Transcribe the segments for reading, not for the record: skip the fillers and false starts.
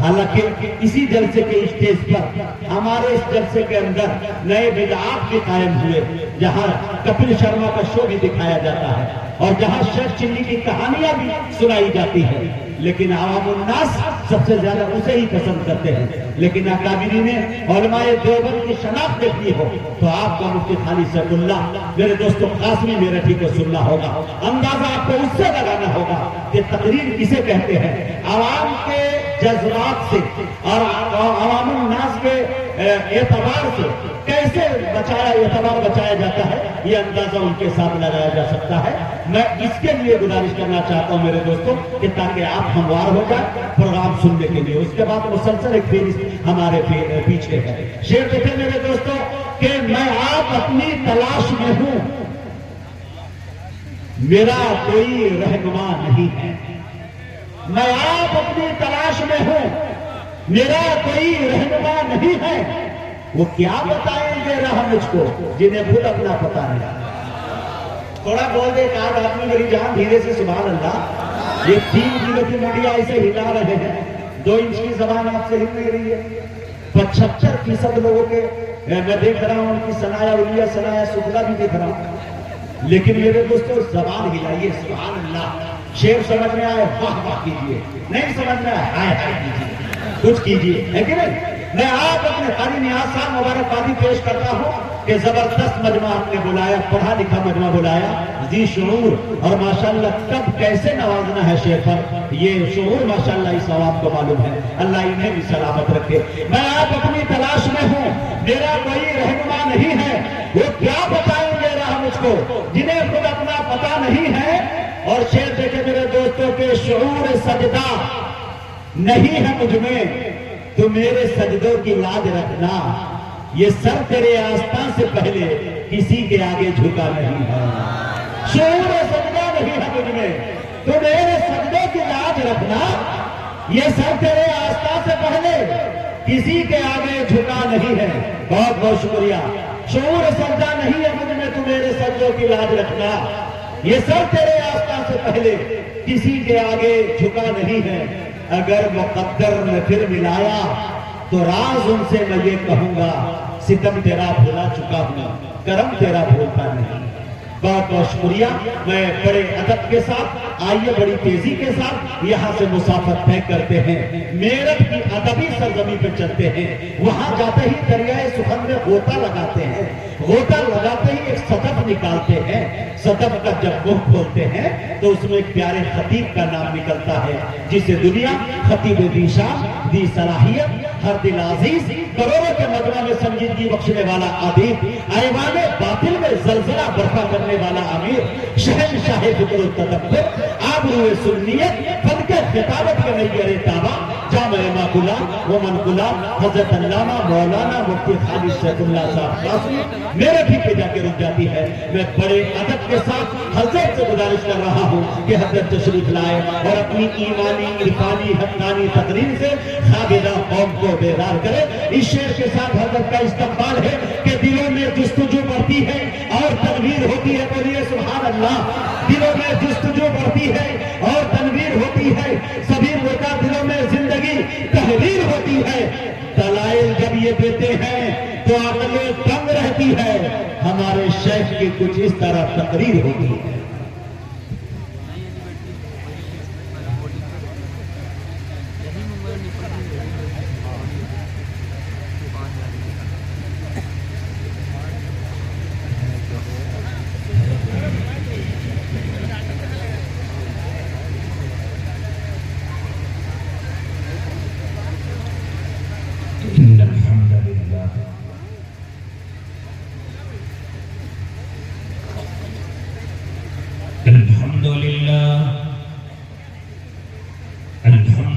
حالانکہ اسی جلسے کے اسٹیج پر ہمارے اس جلسے کے اندر نئے بدعات بھی قائم ہوئے، جہاں کپل شرما کا شو بھی دکھایا جاتا ہے اور جہاں شیخ چلی کی کہانیاں بھی سنائی جاتی ہے، لیکن عوام الناس سب سے زیادہ اسے ہی پسند کرتے ہیں۔ لیکن اکابرین نے علماء دیوبند کی شناخت دیکھنی ہو تو آپ کا مفتی خالد سیف اللہ میرے دوستو قاسمی میرٹھی کو سننا ہوگا، اندازہ آپ کو اس سے لگانا ہوگا کہ تقریر کسے کہتے ہیں۔ عوام کے جذبات سے اور عوام الناس کے اعتبار سے کیسے اعتبار بچایا جاتا ہے، یہ اندازہ ان کے ساتھ لگایا جا سکتا ہے۔ میں اس کے لیے گزارش کرنا چاہتا ہوں میرے دوستوں کہ تاکہ آپ ہموار ہو جائیں پروگرام سننے کے لیے، اس کے بعد مسلسل ایک فہرست ہمارے پیچھے ہے۔ شعر کہتے ہیں میرے دوستوں کہ میں آپ اپنی تلاش میں ہوں، میرا کوئی رہنما نہیں ہے۔ میں آپ اپنی تلاش میں ہوں، میرا کوئی رہنما نہیں ہے۔ وہ کیا بتائیں گے راہ مجھ کو جنہیں خود اپنا پتہ نہیں۔ تھوڑا بول دے ایک آدھ آدمی میری جان دھیرے سے سبحان اللہ۔ یہ 3 کلو کی منڈیا ایسے ہلا رہے ہیں، 2 انچ کی زبان آپ سے ہل نہیں رہی ہے۔ 75% لوگوں کے میں دیکھ رہا ہوں ان کی ثنایا علیہ ثنایا سفلا بھی دیکھ رہا ہوں، لیکن میرے دوستو زبان ہلائیے سبحان اللہ۔ شعر سمجھ میں آئے واہ واہ کیجیے، نہیں سمجھ میں آئے ہائے ہائے کیجیے، کچھ کیجیے، ہے کہ نہیں؟ میں آپ اپنے قاری نیاز صاحب مبارکبادی پیش کرتا ہوں کہ زبردست مجمع آپ نے بلایا، پڑھا لکھا مجمع بلایا، ذی شعور، اور ماشاءاللہ کب کیسے نوازنا ہے شعر پر یہ شعور ماشاءاللہ اس عوام کو معلوم ہے، اللہ انہیں بھی سلامت رکھے۔ میں آپ اپنی تلاش میں ہوں، میرا کوئی رہنما نہیں ہے۔ وہ کیا بتائیں گے راہ مجھ کو جنہیں خود اپنا پتہ نہیں ہے۔ اور شعر دیکھے میرے دوستوں کے شعور سجدہ نہیں ہے مجھ میں تو میرے سجدوں کی لاج رکھنا، یہ سر تیرے آستان سے پہلے کسی کے آگے جھکا نہیں ہے۔ شعور سجدہ نہیں ہے مجھ میں تو میرے سجدوں کی لاج رکھنا، یہ سر تیرے آستان سے پہلے کسی کے آگے جھکا نہیں ہے۔ بہت بہت شکریہ۔ شعور سجدہ نہیں ہے مجھ میں تو میرے سجدوں کی لاج رکھنا، یہ سر تیرے آستان سے پہلے کسی کے آگے جھکا نہیں ہے۔ اگر مقدر نے پھر ملایا تو راز ان سے میں یہ کہوں گا، ستم تیرا بھولا چکا ہوں، کرم تیرا بھولتا نہیں۔ بہت بہت شکریہ۔ میں بڑے ادب کے ساتھ آئیے بڑی تیزی کے ساتھ یہاں سے مسافت طے کرتے ہیں، میرٹھ کی ادبی سرزمین پہ چلتے ہیں۔ وہاں جاتے ہی دریائے سخن میں غوطہ لگاتے ہیں، غوطہ لگاتے ہی ایک صدف نکالتے ہیں، صدف کا جب منہ کھولتے ہیں تو اس میں ایک پیارے خطیب کا نام نکلتا ہے جسے دنیا خطیب دی شان دی صلاحیت ہر دل عزیز کروڑوں کے مجمع میں سنجیدگی بخشنے والا ادیب، ایوان باطل میں زلزلہ برپا کرنے والا امیر، شہنشاہ فکر و تدبر، آبرو سنیت، فن کے خطابت کے نیر تابع، جامع معقولہ و منقولہ، حضرت علامہ مولانا مفتی خالد سیف اللہ صاحب قاسمی میرے بھی پہ جا کے رک جاتی ہے۔ میں بڑے ادب کے ساتھ حضرت سے گزارش کر رہا ہوں کہ حضرت تشریف لائے اور اپنی ایمانی عرفانی حقانی تقریر سے خابدہ قوم کو بیدار کرے۔ اس شعر کے ساتھ حضرت کا استقبال ہے کہ دلوں میں جستجو بڑھتی ہے اور تنویر ہوتی ہے، بولیے سبحان اللہ۔ دلوں میں جستجو بڑھتی ہے اور تنویر ہوتی ہے، سبھی روتا دلوں میں زندگی تحریر ہوتی ہے۔ دلائل جب یہ دیتے ہیں تو عقلیں دنگ رہتی ہے، ہمارے شیخ کی کچھ اس طرح تقریر ہوتی ہے۔ الحمد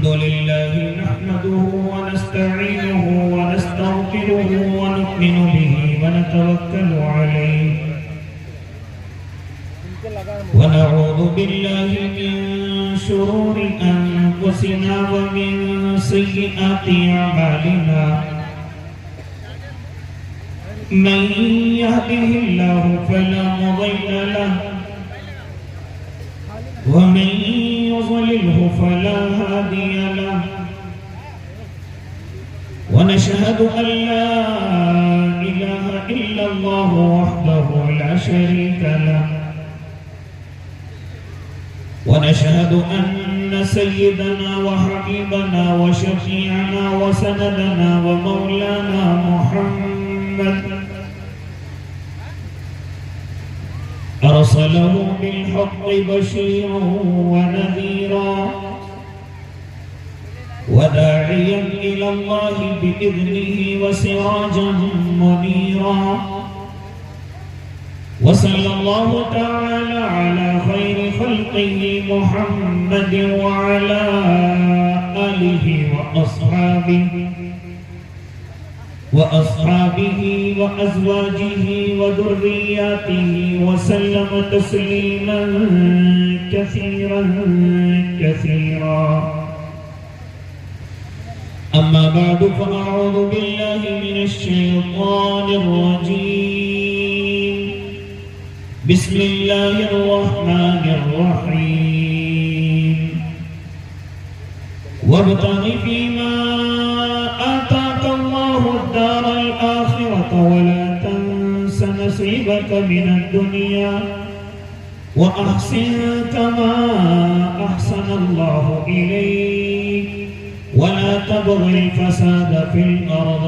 لله نحمده ونستعينه ونستغفره ونؤمن به ونتوكل عليه ونعوذ بالله من شرور أنفسنا ومن سيئات أعمالنا من يهده الله فلا مضل له ومن يضلله فلا هادي له ونشهد أن لا إله إلا الله وحده لا شريك له ونشهد أن سيدنا وحبيبنا وشفيعنا وسندنا ومولانا محمد أرسله بالحق بشيرا ونذيرا وداعيا إلى الله بإذنه وسراجا منيرا وصلى الله تعالى على خير خلقه محمد وعلى آله وأصحابه وأزواجه وذرياته وسلم تسليما كثيرا كثيرا. أما بعد فأعوذ بالله من الشيطان الرجيم. بسم الله الرحمن الرحيم. وابتغ فيما آتاك الله الدار الآخرة ولا تنس نصيبك من الدنيا وأحسن كما أحسن الله إليك ولا تبغ الفساد في الأرض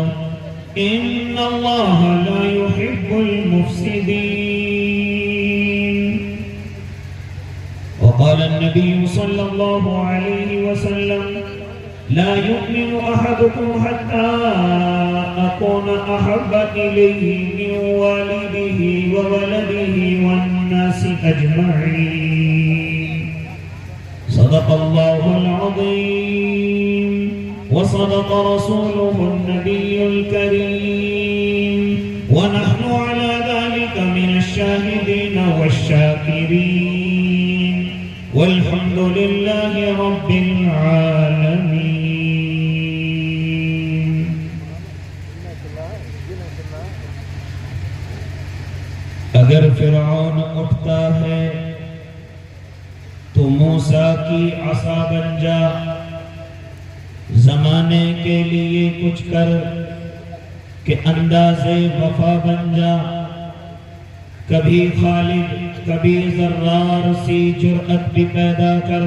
إن الله لا يحب المفسدين. وقال النبي صلى الله عليه وسلم لا يؤمن أحدكم حتى أكون أحب إليه من والده وولده والناس أجمعين. صدق الله العظيم وصدق رسوله النبي الكريم ونحن على ذلك من الشاهدين والشاكرين والحمد لله رب العالمين. اگر فرعون اٹھتا ہے تو موسیٰ کی عصا بن جا، زمانے کے لیے کچھ کر کہ اندازے وفا بن جا. کبھی خالد کبھی زرار سی جرأت بھی پیدا کر،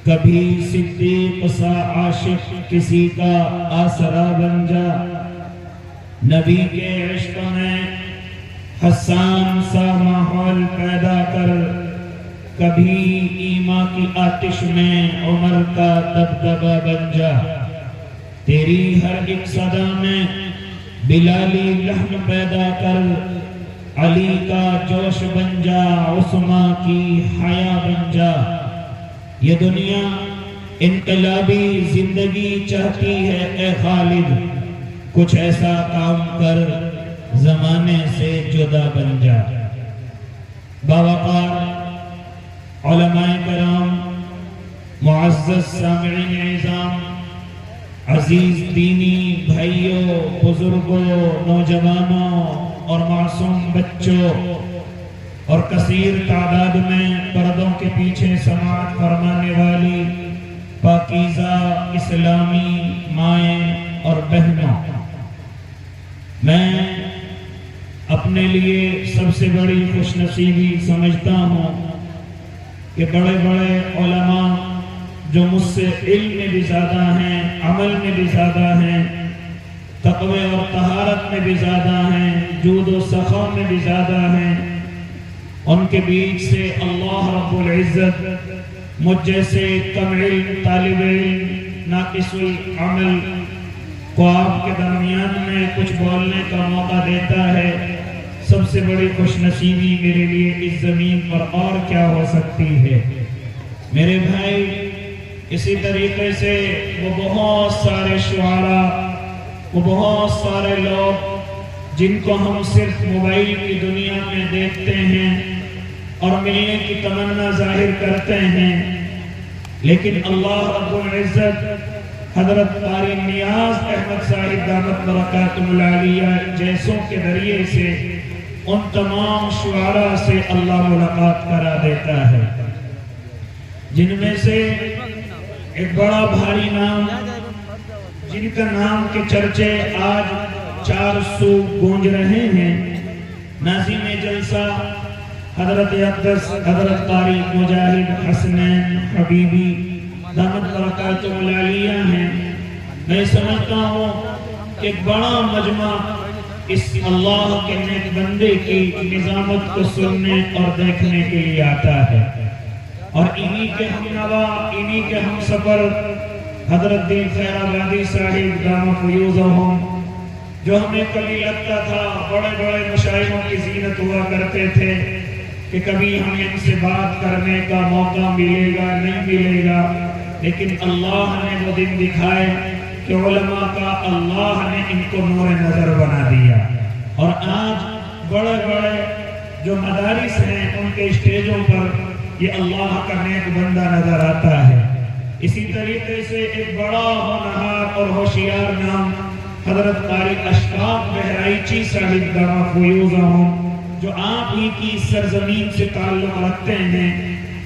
کبھی صدیق سا عاشق کسی کا آسرا بن جا. نبی کے عشق میں حسان سا ماحول پیدا کر، کبھی ایمان کی آتش میں عمر کا دبدبہ بن جا. تیری ہر ایک صدا میں بلالی لحن پیدا کر، علی کا جوش بن جا، عثمان کی حیا بن جا. یہ دنیا انقلابی زندگی چاہتی ہے اے خالد، کچھ ایسا کام کر زمانے سے جدا بن جا. باوقار علماء کرام، معزز سامعین اعظام، عزیز دینی بھائیوں، بزرگوں، نوجوانوں اور معصوم بچوں اور کثیر تعداد میں پردوں کے پیچھے سماعت فرمانے والی پاکیزہ اسلامی مائیں اور بہنوں، میں اپنے لیے سب سے بڑی خوش نصیبی سمجھتا ہوں کہ بڑے بڑے علماء جو مجھ سے علم میں بھی زیادہ ہیں، عمل میں بھی زیادہ ہیں، تقوی اور طہارت میں بھی زیادہ ہیں، جود و سخا میں بھی زیادہ ہیں، ان کے بیچ سے اللہ رب العزت مجھ جیسے کم علم طالب علم ناقص العمل کو آپ کے درمیان میں کچھ بولنے کا موقع دیتا ہے. سب سے بڑی خوش نصیبی میرے لیے اس زمین پر اور کیا ہو سکتی ہے. میرے بھائی، اسی طریقے سے وہ بہت سارے شعراء، وہ بہت سارے لوگ جن کو ہم صرف موبائل کی دنیا میں دیکھتے ہیں اور ملنے کی تمنا ظاہر کرتے ہیں، لیکن اللہ رب العزت حضرت قاری نیاز احمد صاحب دامت برکاتہ العالیہ جیسوں کے ذریعے سے ان تمام شعراء سے اللہ ملاقات کرا دیتا ہے، جن میں سے ایک بڑا بھاری نام جن کا نام کے چرچے آج 400 گونج رہے ہیں، ناظم جلسہ حضرت اقدس حضرت قاری مجاہد حسنین حبیبی دامت برکاتہ العالیہ ہیں۔ میں سمجھتا ہوں کہ ایک بڑا مجمع اس اللہ کے نیک بندے کی نظامت کو سننے اور دیکھنے کے لیے آتا ہے، اور انہی کے ہم نوا، انہی کے ہم سفر حضرت دل خیر آبادی صاحب دامت فیوضہم، جو ہمیں کبھی لگتا تھا بڑے بڑے مشاہدوں کی زینت ہوا کرتے تھے کہ کبھی ہمیں ان سے بات کرنے کا موقع ملے گا نہیں ملے گا، لیکن اللہ نے وہ دن دکھائے کہ علماء کا اللہ نے ان کو نور نظر بنا دیا، اور آج بڑے بڑے جو مدارس ہیں ان کے اسٹیجوں پر یہ اللہ کا نیک بندہ نظر آتا ہے۔ اسی طریقے سے ایک بڑا ہونہار اور ہوشیار نام حضرت قاری اشفاق بہرائچی صاحب دامت فیوضہم، جو آپ ہی کی سرزمین سے تعلق رکھتے ہیں،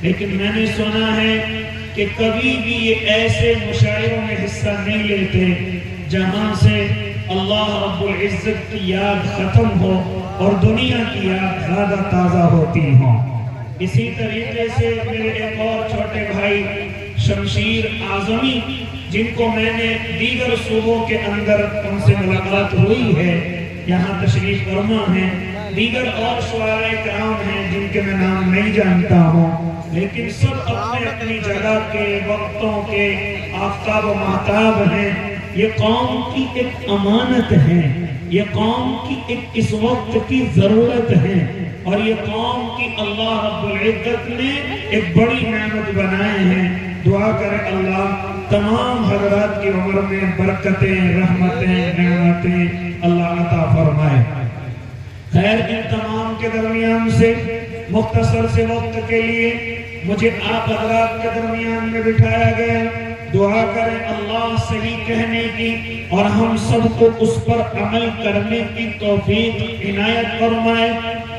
لیکن میں نے سنا ہے کہ کبھی بھی یہ ایسے مشاعروں میں حصہ نہیں لیتے جہاں سے اللہ رب العزت کی یاد ختم ہو اور دنیا کی یاد زیادہ تازہ ہوتی ہوں۔ اسی طریقے سے میرے ایک اور چھوٹے بھائی شمشیر اعظمی، جن کو میں نے دیگر صوبوں کے اندر ان سے ملاقات ہوئی ہے، یہاں تشریف فرما ہیں، دیگر اور شعراء کرام ہیں جن کے میں نام نہیں جانتا ہوں، لیکن سب اپنے اپنی جگہ کے وقتوں کے آفتاب و مہتاب ہیں۔ یہ قوم کی ایک امانت ہے، یہ قوم کی ایک اس وقت کی ضرورت ہے، اور یہ قوم کی اللہ رب العزت نے ایک بڑی نعمت بنائے ہیں۔ دعا کرے اللہ تمام حضرات کی عمر میں برکتیں، رحمتیں، نعمتیں اللہ عطا فرمائے۔ خیر، ان تمام کے درمیان سے مختصر سے وقت کے لیے مجھے آپ حضرات کے درمیان میں بٹھایا گیا۔ دعا کریں اللہ صحیح کہنے کی اور ہم سب کو اس پر عمل کرنے کی توفیق عنایت فرمائے۔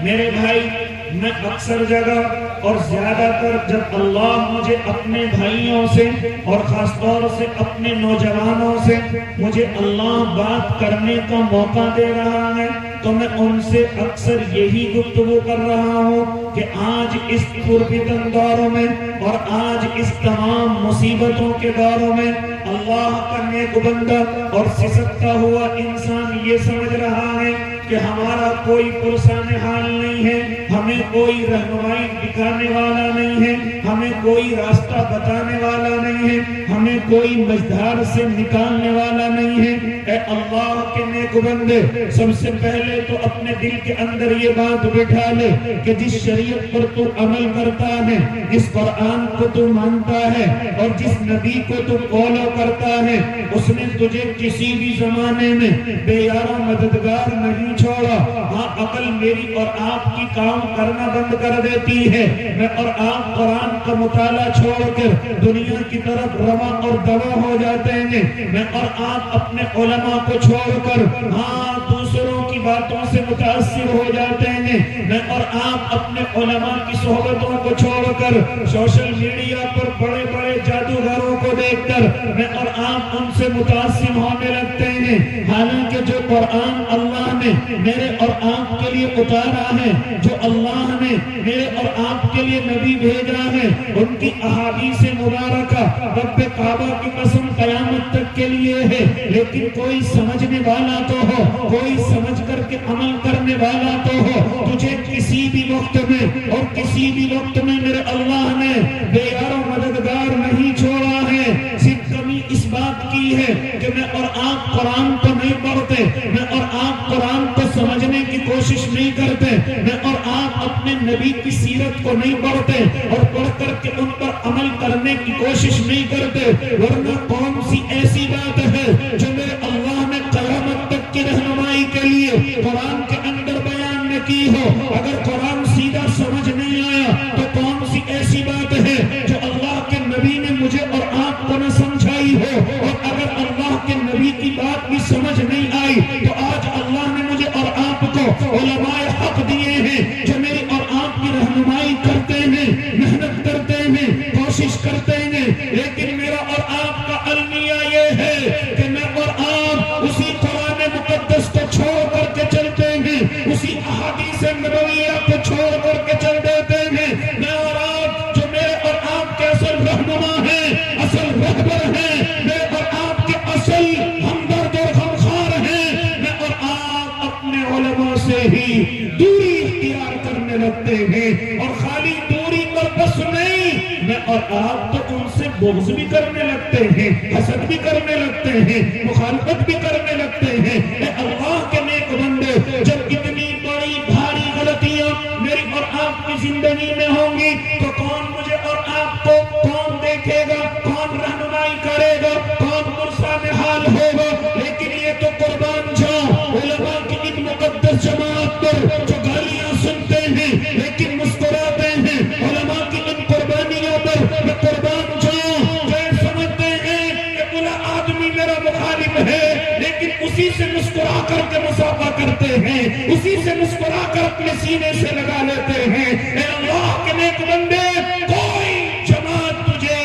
میرے بھائی، میں اکثر جگہ اور زیادہ تر جب اللہ مجھے اپنے بھائیوں سے اور خاص طور سے اپنے نوجوانوں سے مجھے اللہ بات کرنے کا موقع دے رہا ہے تو میں ان سے اکثر یہی گفتگو کر رہا ہوں کہ آج اس پرفتن دوروں میں اور آج اس تمام مصیبتوں کے دوروں میں اللہ کا نیک بندہ اور سسکتا ہوا انسان یہ سمجھ رہا ہے کہ ہمارا کوئی پرسان حال نہیں ہے، ہمیں کوئی رہنمائی دکھانے والا نہیں ہے، ہمیں کوئی راستہ بتانے والا نہیں ہے، ہمیں کوئی مجدھار سے نکالنے والا نہیں ہے۔ اے اللہ کے نیک بندے، سب سے پہلے تو اپنے دل کے اندر یہ بات بٹھا لے کہ جس شریعت پر تو عمل کرتا ہے، جس قرآن کو تو مانتا ہے اور جس نبی کو تو فالو کرتا ہے، اس نے تجھے کسی بھی زمانے میں بے یار و مددگار نہیں چھوڑا۔ ہاں، عقل میری اور آپ کی کام کرنا بند کر دیتی ہے، میں اور آپ قرآن کا مطالعہ چھوڑ کر دنیا کی طرف رواں اور دوا ہو جاتے ہیں، میں اور آپ اپنے علماء کو چھوڑ کر ہاں دوسروں کی باتوں سے متاثر ہو جاتے ہیں، میں اور آپ اپنے علماء کی صحبتوں کو چھوڑ کر سوشل میڈیا پر بڑے بڑے جادوگروں کو دیکھ کر میں اور آپ ان سے متاثر ہونے لگتے ہیں۔ حالانکہ جو قرآن اللہ نے میرے اور آپ کے لیے اتارا ہے، جو اللہ نے میرے اور آپ کے لیے نبی بھیجا ہے، ان کی احادیث مبارکہ رب کعبہ کی قسم قیامت تک کے لیے ہے، لیکن کوئی سمجھنے والا تو ہو، کوئی سمجھ کر کے عمل کرنے والا تو ہو۔ تجھے کسی بھی وقت میں اور کسی بھی وقت میں میرے اللہ نے بے یار و مددگار نہیں چھوڑا ہے۔ صرف کمی اس بات کی ہے کہ میں اور آپ قرآن کو نہیں پڑھتے، میں اور آپ قرآن کو سمجھنے کی کوشش نہیں کرتے، میں اور آپ اپنے نبی کی سیرت کو نہیں پڑھتے اور پڑھ کر کے ان پر عمل کرنے کی کوشش نہیں کرتے، ورنہ کون سی ایسی بات ہے جو میرے اللہ نے قیامت تک کی رہنمائی کے لیے قرآن کے اندر بیان نہ کی ہو؟ اگر قرآن سیدھا سمجھ نہیں آیا تو کون سی ایسی بات ہے جو اللہ کے نبی نے مجھے اور آپ کو نہ سمجھائی ہو؟ اور اگر اللہ کے نبی کی بات بھی سمجھ نہیں آئی تو آج اللہ نے مجھے اور آپ کو علماء حق دیے ہیں جو میری اور آپ کی رہنمائی کرتے ہیں، محنت کرتے ہیں، کوشش کرتے ہیں، لیکن میرا اور آپ کا المیہ یہ ہے کہ میں اور آپ اسی قرآن مقدس کو چھوڑ کر کے چلتے ہیں، اسی احادیث نبویہ کو چھوڑ کر کے چل دیتے ہیں؟ میں اور آپ جو میرے اور آپ کے اصل رہنما ہیں، اصل رہبر ہیں، میرے اور آپ کے اصل ہمدرد اور غمخوار ہیں، میں اور آپ اپنے علماء سے ہی دوری اختیار کرنے لگتے ہیں، اور خالی دوری پر بس نہیں، میں اور آپ تو ان سے بغض بھی کرنے لگتے ہیں، حسد بھی کرنے لگتے ہیں، مخالفت بھی کرنے لگتے ہیں۔ اے اللہ کے نیک بندے، جب اتنی بڑی بھاری غلطیاں میری اور آپ کی زندگی میں ہوں گی تو کون مجھے اور آپ کو کون دیکھے گا، کون رہنمائی کرے گا، کون مرسا میں حال ہوگا؟ لیکن یہ تو قربان جاؤں علماء کی ایک مقدس جماعت پر جو گالیاں سنتے ہیں لیکن مسکراتے ہیں، علماء کی ان قربانیوں پر میں قربان جاؤں، جو سمجھتے ہیں کہ بلا آدمی میرا مخالف ہے لیکن اسی سے مسکرا کر کے مصافحہ کرتے ہیں، اسی سے مسکرا کر اپنے سینے سے لگا لیتے ہیں۔ اے اللہ کے نیک بندے، کوئی جماعت تجھے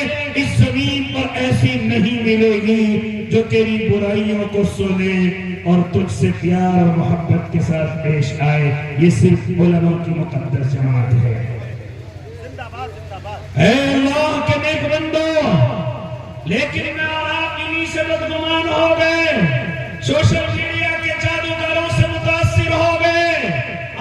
اس زمین پر ایسی نہیں ملے گی جو تیری برائیوں کو سنے اور تجھ سے پیار اور محبت کے ساتھ پیش آئے۔ یہ صرف علماء کی مقدس جماعت ہے۔ اے اللہ کے نیک بندو، لیکن میں اور آپ انہی سے بدگمان ہو گئے، سوشل میڈیا کے جادوگروں سے متاثر ہو گئے،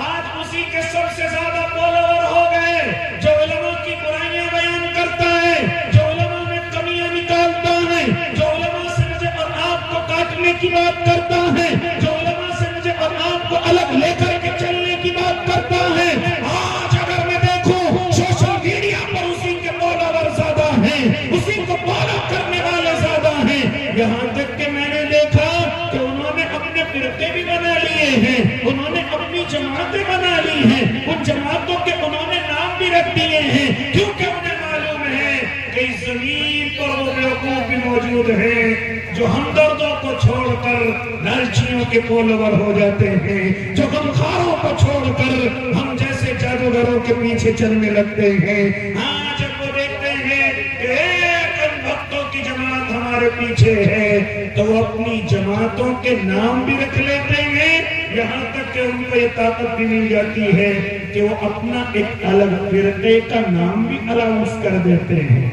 آج اسی کے سب سے زیادہ فالوور ہو گئے، جو علماء کی برائیاں بیان کرتا ہے، جو علماء میں کمیاں نکالتا ہے، جو علماء سے مجھے اور آپ کو کاٹنے کی بات کرتا ہے، جو علماء سے مجھے اور آپ کو الگ لے کر کے چلنے کی بات کرتا ہے۔ آج اگر میں دیکھوں سوشل میڈیا پر اسی کے فالوور زیادہ ہیں، اسی کو فالو کرنے والے زیادہ ہیں، یہاں تک کہ میں نے دیکھا کہ انہوں نے اپنے فرقے بھی بنا لیے ہیں، انہوں نے اپنی جماعتیں بنا لی ہیں، ان جماعتوں کے انہوں نے نام بھی رکھ دیے ہیں، کیونکہ انہیں معلوم ہے کہ اس زمین پر وہ بیوقوف بھی موجود ہیں جو ہمدردوں کو چھوڑ کر لالچیوں کے فالوور ہو جاتے ہیں، جو غمخواروں کو چھوڑ کر ہم جیسے جادوگروں کے پیچھے چلنے لگتے ہیں۔ ہاں، جب وہ دیکھتے ہیں کہ ایک ان بھکتوں کی جماعت ہمارے پیچھے ہے تو وہ اپنی جماعتوں کے نام بھی رکھ لیتے ہیں، یہاں تک کہ ان کو یہ طاقت بھی مل جاتی ہے کہ وہ اپنا ایک الگ فرقے کا نام بھی الاؤنس کر دیتے ہیں۔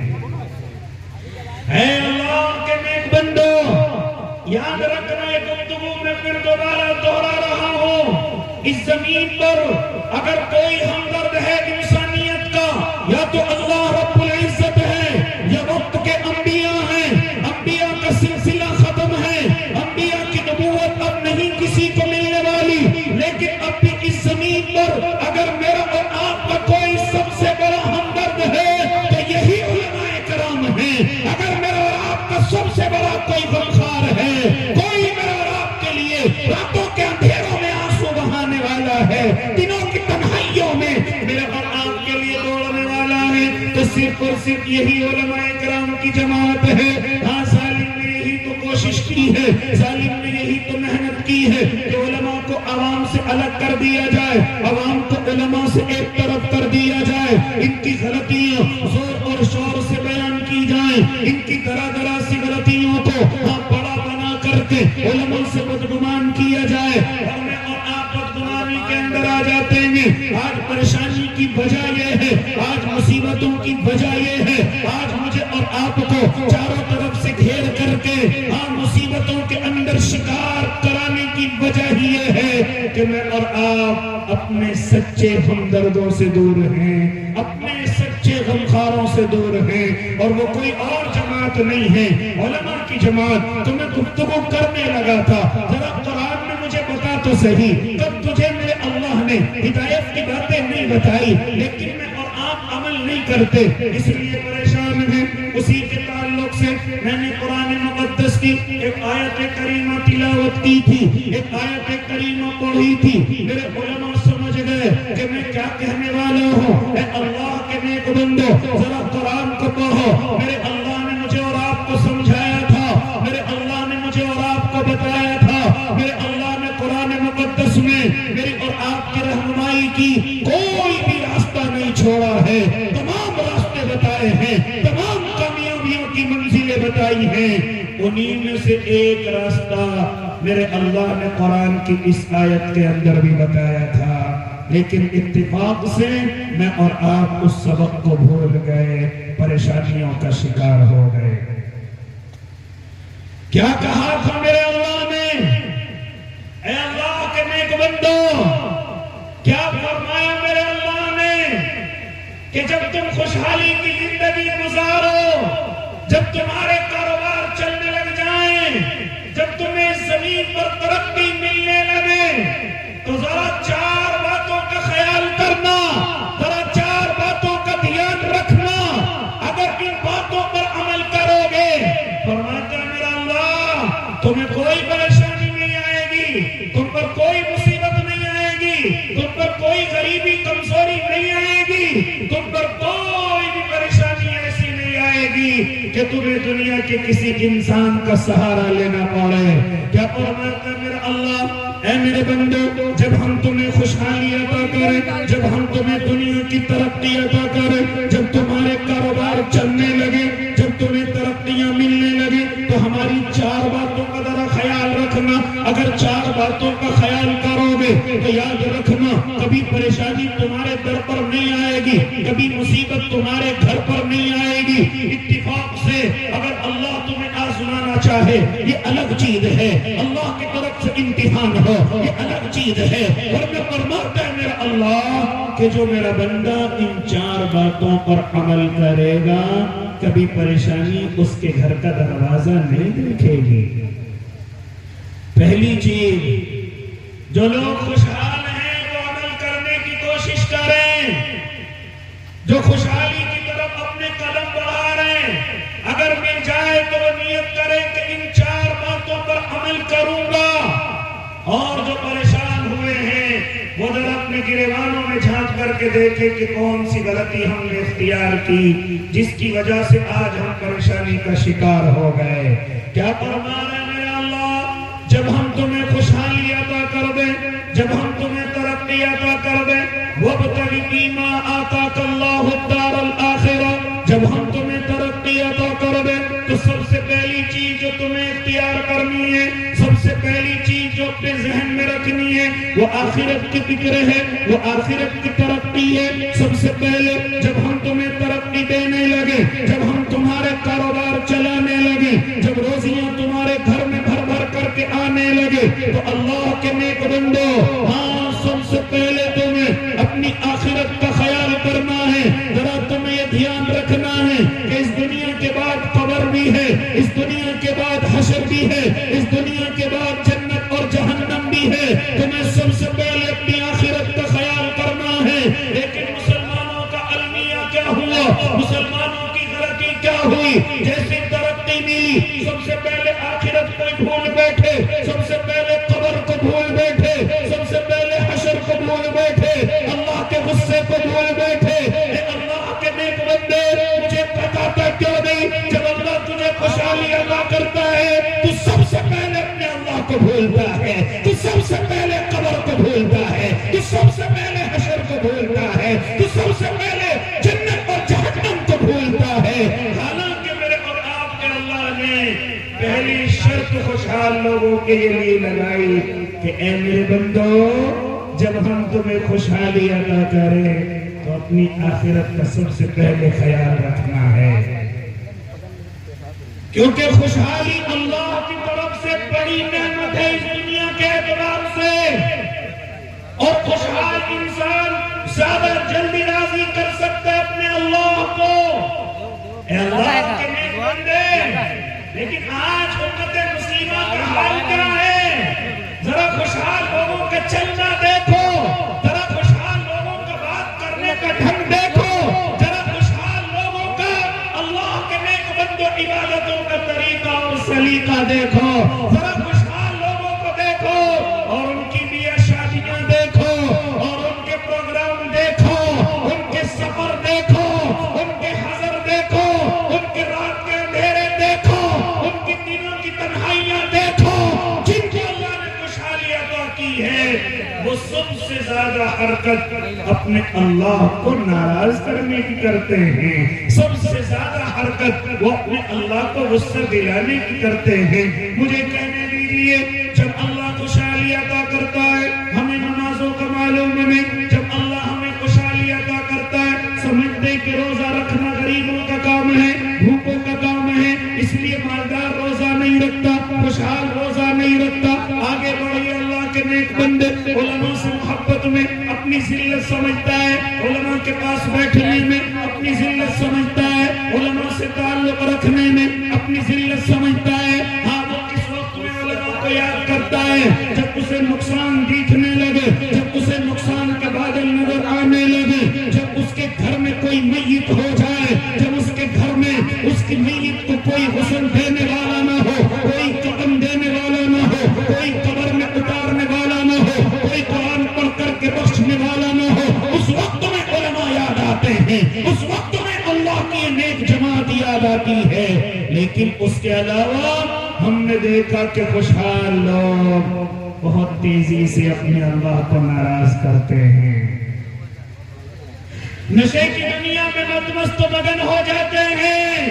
اے اللہ کے نیک بندو، یاد رکھنا، یہ گفتگو میں پھر دوبارہ دوہرا رہا ہوں، اس زمین پر اگر کوئی ہمدرد ہے انسانیت کا، یا تو اللہ رب العزت ہے، یا وقت کے انبیاء ہیں، انبیاء کا سلسلہ ختم ہے، انبیاء کی نبوت اب نہیں کسی کو ملنے والی، لیکن اب بھی اس زمین پر اگر میرا اور آپ کا کوئی سب سے بڑا ہمدرد ہے تو یہی علماء کرام ہیں۔ اگر میرا اور آپ کا سب سے بڑا کوئی غمخوار ہے، کوئی میرا اور آپ کے لیے راتوں کے اندھیروں میں آنسو بہانے والا ہے، دنوں کی تنہائیوں میں میرے اور آپ کے لیے دوڑنے والا ہے، تو صرف اور صرف یہی علماء کرام کی جماعت ہے۔ ہاں، ظالم نے یہی تو کوشش کی ہے، ظالم نے یہی تو محنت کی ہے کہ علماء کو عوام سے الگ کر دیا جائے، عوام کو علماء سے ایک طرف کر دیا جائے، ان کی غلطیاں زور اور شور سے بیان کی جائیں، ان کی طرح طرح سی غلطیوں کو بڑا بنا کر کے علماء سے بدگمان کیا جائے، اور میں اور آپ بدگمانی کے اندر آ جاتے ہیں۔ آج پریشانی کی وجہ یہ ہے، آج مصیبتوں کی وجہ یہ ہے، آج مجھے اور آپ کو چاروں طرف سے گھیر کر کے مصیبتوں کے اندر شکار کرانے کی وجہ ہی یہ ہے کہ میں اور آپ اپنے سچے ہمدردوں سے دور ہیں، اپنے سچے غمخواروں سے دور ہیں، اور وہ کوئی اور جماعت نہیں ہے، علماء کی جماعت۔ تو میں گفتگو کرنے لگا تھا، ذرا قرآن میں مجھے بتا تو صحیح، کب تجھے میرے اللہ نے ہدایت کی باتیں نہیں بتائی، لیکن میں اور آپ عمل نہیں کرتے، اس لیے پریشان ہیں۔ اسی کے تعلق سے میں نے قرآن مقدس کی ایک آیت کریمہ تلاوت کی تھی، ایک آیت کریمہ پڑھی تھی، میرے علماء سمجھ گئے کہ میں کیا کہنے والا ہوں۔ اے اللہ کے نیک بندو، ذرا قرآن کو پڑھو۔ میرے اللہ نے مجھے اور آپ کو سمجھایا تھا، میرے اللہ نے مجھے اور آپ کو بتایا تھا، میرے اللہ نے قرآن مقدس میں میری اور آپ کی رہنمائی کی کوئی بھی راستہ نہیں چھوڑا ہے، تمام راستے بتائے ہیں، تمام کامیابیوں کی منزلیں بتائی ہیں۔ انہی میں سے ایک راستہ میرے اللہ نے قرآن کی اس آیت کے اندر بھی بتایا تھا، لیکن اتفاق سے میں اور آپ اس سبق کو بھول گئے، پریشانیوں کا شکار ہو گئے۔ کیا کہا تھا میرے اللہ نے؟ اے اللہ کے نیک بندو، کیا فرمایا میرے اللہ نے کہ جب تم خوشحالی کی زندگی گزارو، جب تمہارے کاروبار چلنے لگ جائیں، جب تمہیں زمین پر ترقی ملنے لگے، تو ذرا چار باتوں کا خیال کرنا، ذرا چار باتوں کا دھیان رکھنا۔ اگر ان باتوں پر عمل کرو گے، فرماتا ہے میرا اللہ، تمہیں کوئی پریشانی نہیں آئے گی، تم پر کوئی مصیبت نہیں آئے گی، تم پر کوئی غریبی کمزوری نہیں آئے گی، تم پر کوئی بھی پریشانی ایسی نہیں آئے گی کہ تمہیں دنیا کے کسی انسان کا سہارا لینا پڑے۔ کیا فرماتا ہے میرا اللہ؟ اے میرے بندو، جب ہم تمہیں خوشحالی عطا کریں، جب ہم تمہیں دنیا کی ترقی عطا کریں، جب تمہارے کاروبار چلنے لگے، جب تمہیں ترقیاں ملنے لگے، تو ہماری چار باتوں کا ذرا خیال رکھنا۔ اگر چار باتوں کا خیال کرو گے تو یاد رکھنا، کبھی پریشانی تمہارے در پر نہیں آئے گی، کبھی مصیبت تمہارے گھر پر نہیں آئے گی۔ اتفاق سے اگر اللہ تمہیں آزمانا چاہے، یہ الگ چیز ہے، اللہ کی طرف سے امتحان ہو، یہ الگ چیز ہے، ورنہ فرماتا ہے میرا اللہ کہ جو میرا بندہ ان چار باتوں پر عمل کرے گا، کبھی پریشانی اس کے گھر کا دروازہ نہیں دیکھے گی۔ پہلی چیز، جو لوگ خوشحال ہیں وہ عمل کرنے کی کوشش کریں، جو خوشحالی کی طرف اپنے قدم بڑھا رہے ہیں، اگر مل جائے تو وہ نیت کریں کہ ان چار باتوں پر عمل کروں گا۔ اور جو پریشان ہوئے ہیں وہ ذرا اپنے گریبانوں میں جھانک کر کے دیکھیں کہ کون سی غلطی ہم نے اختیار کی جس کی وجہ سے آج ہم پریشانی کا شکار ہو گئے۔ کیا فرما رہے ہیں میرے اللہ؟ جب ہم تمہیں خوشحالی عطا کر دیں، جب ہم تمہیں ترقی عطا کر دیں، وَابْتَغِ فِيمَا آتَاكَ اللَّهُ الدَّارَ الْآخِرَةَ، جب ہم تمہیں ترقی عطا کر دیں تو سب سے پہلی چیز جو تمہیں اختیار کرنی ہے، سب سے پہلی چیز جو اپنے ذہن میں رکھنی ہے، وہ آخرت کی فکر ہے، وہ آخرت کی ترقی ہے۔ سب سے پہلے جب ہم تمہیں ترقی دینے لگے، جب ہم تمہارے کاروبار چلانے لگے، جب روزیاں تمہارے گھر میں بھر بھر کر کے آنے لگے، تو اللہ کے نیک بندو، ہاں سب سے پہلے تمہیں اپنی آخرت کا خیال کرنا ہے۔ ذرا تمہیں یہ دھیان رکھنا ہے کہ اس دنیا کے بعد قبر بھی ہے، اس دنیا کے بعد حشر بھی ہے، اس دنیا کے بعد جنت اور جہنم بھی ہے۔ تمہیں سب سے پہلے اپنی آخرت کا خیال کرنا ہے۔ لیکن مسلمانوں کا المیہ کیا ہوا؟ مسلمانوں کی غلطی کیا ہوئی؟ جیسے ترقی ملی، سب سے پہلے آخرت کو بھول بیٹھے، سب سے پہلے قبر کو بھول بیٹھے، سب سے پہلے حشر کو بھول بیٹھے، اللہ کے غصے کو بھول بیٹھے۔ اے اللہ کے نیک بندے، مجھے بتاتا کیوں نہیں؟ جب اللہ تجھے خوشحالی عطا کرتا ہے تو سب سے پہلے اپنے اللہ کو بھولتا ہے، تو سب سے پہلے قبر کو بھولتا ہے، تو سب سے پہلے حشر کو بھولتا ہے، تو سب سے پہلے جنت اور جہنم کو بھولتا ہے۔ حالانکہ میرے اور آپ کے اللہ نے پہلی شرط خوشحال لوگوں کے لیے لگائی کہ اے میرے بندو، جب ہم تمہیں خوشحالی عطا کریں تو اپنی آخرت کا سب سے پہلے خیال رکھنا ہے، کیونکہ خوشحالی اللہ کی طرف سے بڑی نعمت ہے اس دنیا کے اعتبار سے، اور خوشحال انسان زیادہ جلدی راضی کر سکتا ہے اپنے اللہ کو۔ اے اللہ کے نیک بندے، لیکن آج امت مسلمہ کا حال کیا ہے؟ ذرا خوشحال لوگوں کا چلنا دیکھو، ذرا خوشحال لوگوں کا بات کرنے کا ڈھنگ دیکھو، ذرا خوشحال لوگوں کا اللہ کے نیک بندوں عبادتوں کا طریقہ اور سلیقہ دیکھو، ذرا خوشحال لوگوں کو دیکھو اور ان کی بیاہ شادیاں دیکھو، اور ان کے پروگرام دیکھو، ان کے سفر دیکھو، ان کے حضر دیکھو، ان کے رات کے اندھیرے دیکھو، ان کی دنوں کی تنہائیاں دیکھو، جن کو اللہ نے خوشحالی عطا کی ہے، وہ سب سے زیادہ حرکت اپنے اللہ کو ناراض کرنے کی کرتے ہیں، سب سے زیادہ حرکت وہ اپنے اللہ کو غصہ دلانے کی کرتے ہیں۔ مجھے کہنے دیجئے، جب اللہ خوشحالی عطا کرتا ہے ہمیں نمازوں کا معلوم نہیں، جب اللہ ہمیں خوشحالی عطا کرتا ہے سمجھتے کہ روزہ رکھنا غریبوں کا کام ہے، بھوکوں کا کام ہے، اس لیے مالدار روزہ نہیں رکھتا، خوشحال روزہ نہیں رکھتا۔ آگے بڑھیے، اللہ کے نیک بندے علماء سے محبت میں اپنی ذلت سمجھتا ہے، علماء کے پاس بیٹھنے میں اپنی ذلت سمجھتا ہے، علماء سے تعلق رکھنے میں اپنی ذلت سمجھتا ہے۔ ہاں، وہ کس وقت میں علماء کو یاد کرتا ہے؟ جب اسے نقصان دکھنے لگے، جب اسے نقصان کے بادل نظر آنے لگے، جب اس کے گھر میں کوئی میت ہو جائے، جب اس کے گھر میں اس کی میت کو کوئی غسل دینے والا نہ ہو، کوئی کفن دینے والا نہ ہو، کوئی قبر میں اتارنے والا نہ ہو، کوئی قرآن پڑھ کر کے بخشنے والا نہ ہو، اس وقت میں علماء یاد آتے ہیں، اس وقت میں اللہ کی نیک جماعت یاد آتی ہے۔ لیکن اس کے علاوہ ہم نے دیکھا کہ خوشحال لوگ بہت تیزی سے اپنے اللہ کو ناراض کرتے ہیں، نشے کی دنیا میں مست و مگن ہو جاتے ہیں،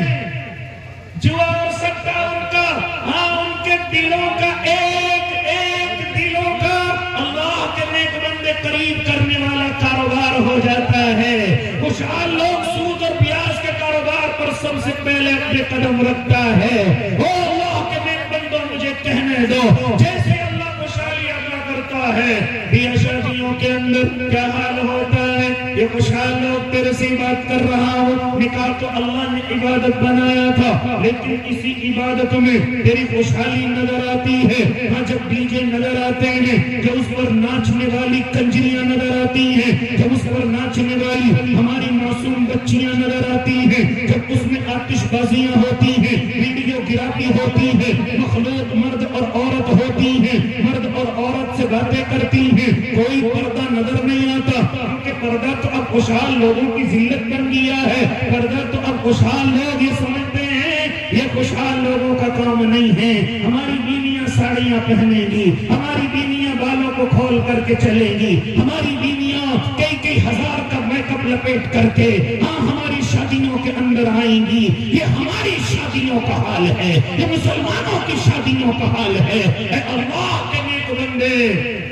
جوا اور سٹا ان کا، ہاں ان کے دلوں کا ایک دلوں کا اللہ کے نیک بندے قریب کرنے والا کاروبار ہو جاتا ہے۔ خوشحال لوگ سود اور پیاز کے کاروبار پر سب سے پہلے اپنے قدم رکھتا ہے۔ او اللہ کے نیک بندوں، مجھے کہنے دو، جیسے اللہ خوشحالی عطا کرتا ہے، بیاہ شادیوں کے اندر کیا حال ہوتا ہے؟ یہ خوشحال لوگ تیرے سے بات کر رہا ہوں، نکاح تو اللہ نے عبادت بنایا تھا، لیکن اسی عبادت میں تیری خوشحالی نظر آتی ہے۔ ہاں، جب ڈی جے نظر آتے ہیں، جب اس پر ناچنے والی کنجریاں نظر آتی ہیں، جب اس پر ناچنے والی ہماری معصوم بچیاں نظر آتی ہیں، جب اس میں آتش بازیاں ہوتی ہیں، ویڈیو گرافی ہوتی ہے، مخلوق مرد اور عورت ہوتی ہیں، مرد اور عورت سے باتیں کرتی ہیں، کوئی پردہ نظر نہیں آتا، کیونکہ پردہ تو اب خوشحال لوگوں کی ذلت بن گیا ہے۔ پردہ تو اب خوشحال لوگ یہ سمجھتے ہیں یہ خوشحال لوگوں کا کام نہیں ہے۔ ہماری بیویاں ساڑیاں پہنیں گی، ہماری بیویاں بالوں کو کھول کر کے چلیں گی، ہماری بیویاں کئی ہزار کا میک اپ لپیٹ کر کے ہاں ہماری شادیوں کے اندر آئیں گی۔ یہ ہماری شادیوں کا حال ہے، یہ مسلمانوں کی شادیوں کا حال ہے۔ اے اللہ کے نیک بندے،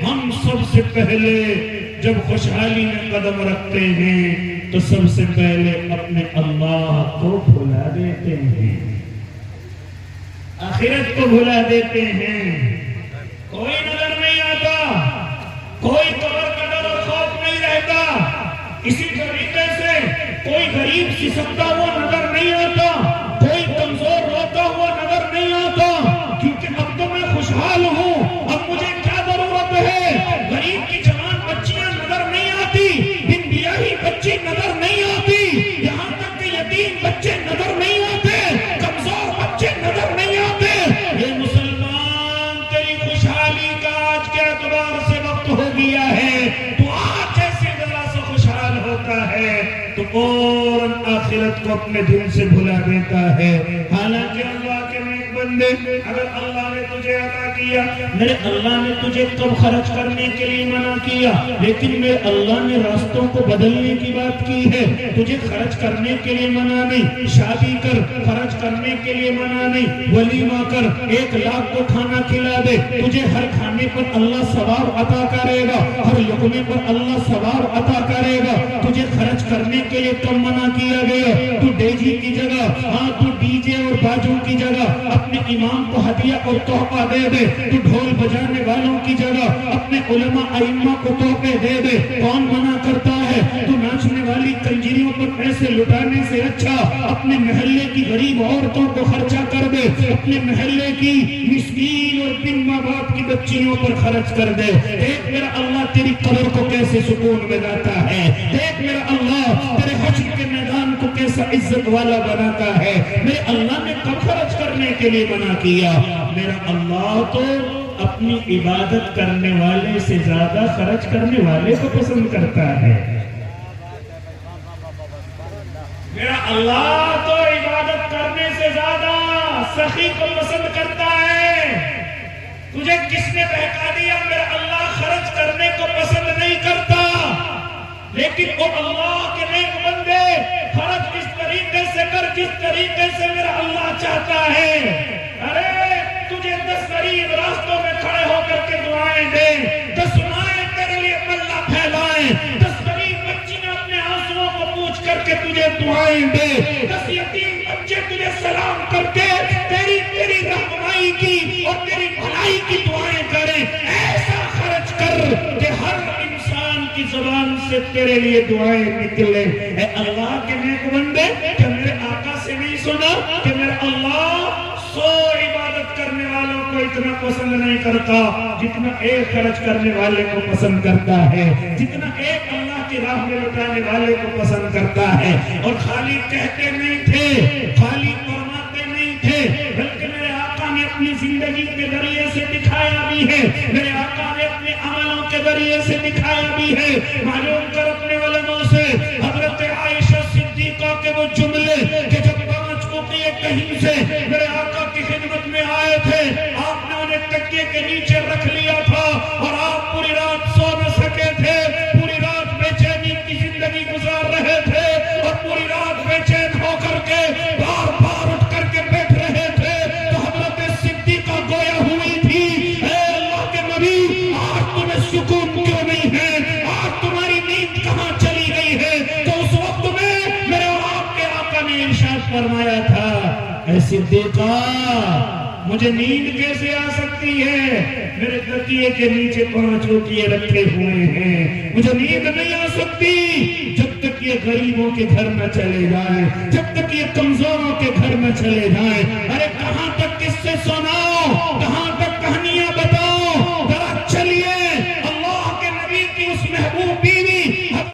ہم سب سے پہلے جب خوشحالی میں قدم رکھتے ہیں تو سب سے پہلے اپنے اللہ کو بھلا دیتے ہیں، آخرت کو بھلا دیتے ہیں۔ کوئی نظر نہیں آتا، کوئی قبر کا ڈر اور خوف نہیں رہتا، اسی طریقے سے کوئی غریب سسکتا ہوا نظر نہیں آتا، کوئی کمزور روتا ہوا نظر نہیں آتا، کیونکہ اب تو میں خوشحال ہوں، اب مجھے کیا ضرورت ہے؟ غریب کی جوان بچیاں نظر نہیں آتی، بن بیاہی بچی نظر نہیں آتی، یہاں تک کہ یتیم بچے نظر نہیں آتے، کمزور بچے نظر نہیں آتے۔ یہ مسلمان تیری خوشحالی کا آج کے اعتبار سے وقت ہو گیا ہے، تو آج جیسے ذرا سا خوشحال ہوتا ہے تو اور آخرت کو اپنے دل سے بھلا دیتا ہے۔ حالانکہ اللہ کے نیک بندے، اگر اللہ نے تجھے عطا کیا، میرے اللہ نے تجھے کب خرچ کرنے کے لیے منع کیا، لیکن میرے اللہ نے راستوں کو بدلنے کی بات کی ہے۔ تجھے خرچ کرنے کے لیے منع نہیں، شادی کر خرچ کرنے کے لیے منع نہیں، ولیمہ کر 1 لاکھ کو کھانا کھلا دے، تجھے ہر کھانے پر اللہ ثواب عطا کرے گا، ہر لقمے پر اللہ ثواب عطا کرے گا۔ تجھے خرچ کرنے کے لیے کم منع کیا گیا؟ تو ڈی جے کی جگہ، ہاں تو ڈی جے اور باجوں کی جگہ اپنے امام کو ہدیہ اور تحفہ دے دے، تو ڈھول بجانے والوں کی جگہ اپنے علماء ائمہ کو تحفے دے دے۔ کون منع کرتا ہے؟ تو ناچنے والی کنجریوں پر پیسے لٹانے سے اچھا اپنے محلے کی غریب عورتوں کو خرچہ کر دے، اپنے محلے کی مسکین اور بن ماں باپ کی بچیوں پر خرچ کر دے۔ دیکھ میرا اللہ تیری قبر کو کیسے سکون میں لاتا ہے، دیکھ میرا اللہ تیرے حشر کے میدان کو کیسا عزت والا بناتا ہے۔ میرے اللہ نے کب خرچ کرنے کے لیے منع کیا؟ میرا اللہ تو اپنی عبادت کرنے والے سے زیادہ خرچ کرنے والے کو پسند کرتا ہے۔ میرا اللہ تو عبادت کرنے سے زیادہ سخی کو پسند کرتا ہے۔ تجھے کس نے بہکا دیا؟ میرا اللہ خرچ کرنے کو پسند لیکن وہ اللہ کے نیک بندے خرچ اس طریقے سے کر جس طریقے سے میرا اللہ چاہتا ہے. ارے تجھے 10 غریب راستوں میں کھڑے ہو کر کے دعائیں دے، 10 مائیں تیرے لیے پلہ پھیلائیں، 10 غریب بچیاں اپنے آنسوؤں کو پوچھ کر کے تجھے دعائیں دے، 10 یتیم بچے تجھے سلام کر کے تیری رہنمائی کی اور تیری بھلائی کی دعائیں کریں. ایسا خرچ کر کہ ہر انسان کی زبان سے تیرے لیے دعائیں نکلے. اے اللہ کے نیک بندے، کہ میرے آقا سے نہیں سنا کہ میرا اللہ 100 عبادت کرنے والوں کو اتنا پسند نہیں کرتا جتنا ایک خرچ کرنے والے کو پسند کرتا ہے، جتنا ایک اللہ کی راہ میں لٹانے والے کو پسند کرتا ہے. اور خالی کہتے نہیں تھے، خالی فرماتے نہیں تھے، بلکہ میرے آقا نے اپنی زندگی کے ذریعے سے دکھایا بھی ہے، میرے آقا نے اپنے عملوں کے ذریعے سے دکھایا بھی ہے. معلوم کر اپنے علماء سے حضرت عائشہ صدیقہ کے وہ جملے کہ جب 5 قطعے کہیں سے میرے آقا کی خدمت میں آئے تھے، آپ نے انہیں تکیے کے نیچے رکھ لیا تھا اور آپ پوری رات سو نہ سکے تھے، پوری رات بے چینی کی زندگی گزار رہے تھے اور پوری رات بے چین ہو کر کے بار بار اٹھ کر کے بیٹھ رہے تھے. تو حضرت صدیقہ گویا ہوئی تھی، اے اللہ کے نبی، آج تمہیں سکون کیوں نہیں ہے؟ آج تمہاری نیند کہاں چلی گئی ہے؟ تو اس وقت میں میرے اور آپ کے آقا نے ارشاد فرمایا تھا، اے صدیقہ مجھے نیند کیسے آ سکتی ہے؟ میرے تکیے کے نیچے 5 روٹیے رکھے ہوئے ہیں، مجھے نیند نہیں آ سکتی جب تک یہ غریبوں کے گھر نہ چلے جائیں، جب تک یہ کمزوروں کے گھر نہ چلے جائیں. ارے کہاں تک کس سے سناؤ، کہاں تک